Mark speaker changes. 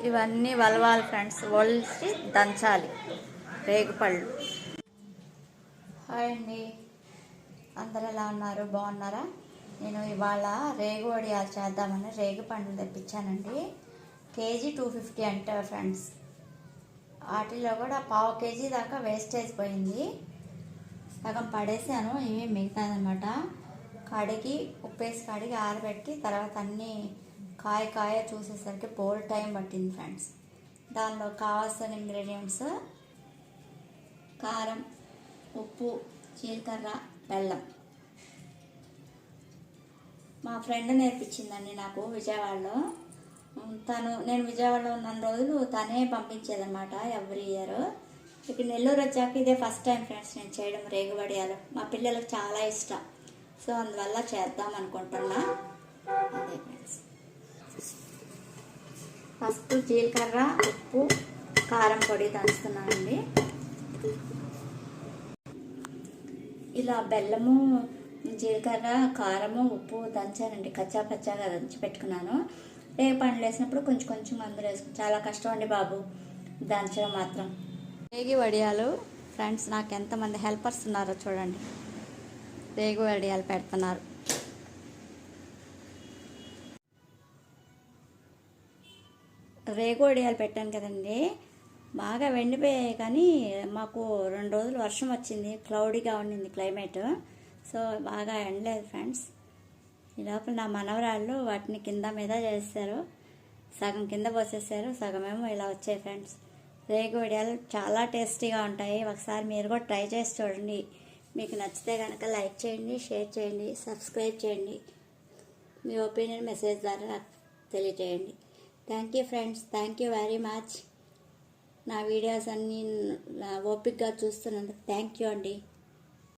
Speaker 1: ఇవన్నీ వలవాలి ఫ్రెండ్స్, ఒలిచి దంచాలి రేగుపళ్ళు. హాయ్ అండి, అందరు ఎలా ఉన్నారు? బాగున్నారా? నేను ఇవాళ రేగు వడియాలు చేద్దామని రేగు పండ్లు తెప్పించానండి. కేజీ 250 అంట ఫ్రెండ్స్. వాటిలో కూడా పావు కేజీ దాకా వేస్టేజ్ పోయింది, సగం పడేసాను, ఇవి మిగతాదనమాట. కడిగి ఉప్పేసి కడిగి ఆరబెట్టి తర్వాత అన్నీ కాయ చూసేసరికి బోల్ టైం పట్టింది ఫ్రెండ్స్. దానిలో కావాల్సిన ఇంగ్రీడియంట్స్ కారం, ఉప్పు, జీలకర్ర, బెల్లం. మా ఫ్రెండ్ నేర్పించిందండి నాకు విజయవాడలో. నేను విజయవాడలో ఉన్న రోజులు తనే పంపించేదన్నమాట ఎవ్రీ ఇయర్. ఇక్కడ నెల్లూరు వచ్చాక ఇదే ఫస్ట్ టైం ఫ్రెండ్స్ నేను చేయడం రేగు వడియాలు. మా పిల్లలకు చాలా ఇష్టం, సో అందువల్ల చేద్దాం అనుకుంటున్నా. అదే ఫ్రెండ్స్, ఫస్ట్ జీలకర్ర, ఉప్పు, కారం పొడి దంచుతున్నానండి. ఇలా బెల్లము, జీలకర్ర, కారము, ఉప్పు దంచానండి, కచ్చాగా దంచి పెట్టుకున్నాను. రేగు పండ్లు వేసినప్పుడు కొంచెం కొంచెం అందులో వేసుకుని, చాలా కష్టం అండి బాబు దంచడం మాత్రం. రేగి వడియాలు ఫ్రెండ్స్, నాకు ఎంతమంది హెల్పర్స్ ఉన్నారో చూడండి. రేగు వడియాలు పెడుతున్నారు. రేగు వడియాలు పెట్టాను కదండి, బాగా వెండిపోయాయి. కానీ మాకు 2 రోజులు వర్షం వచ్చింది, క్లౌడీగా ఉండింది క్లైమేట్, సో బాగా ఎండలేదు ఫ్రెండ్స్. ఈ లోపల నా మనవరాళ్ళు వాటిని కింద మీద చేస్తారు, సగం కింద పోసేసారు, సగమేమో ఇలా వచ్చాయి ఫ్రెండ్స్. రేగు వడియాలు చాలా టేస్టీగా ఉంటాయి, ఒకసారి మీరు కూడా ట్రై చేసి చూడండి. మీకు నచ్చితే కనుక లైక్ చేయండి, షేర్ చేయండి, సబ్స్క్రైబ్ చేయండి. మీ ఒపీనియన్ మెసేజ్ ద్వారా నాకు తెలియజేయండి. Thank you friends, thank you very much. నా వీడియోస్ అన్నీ ఓపికగా చూస్తున్నందుకు థ్యాంక్ యూ అండి.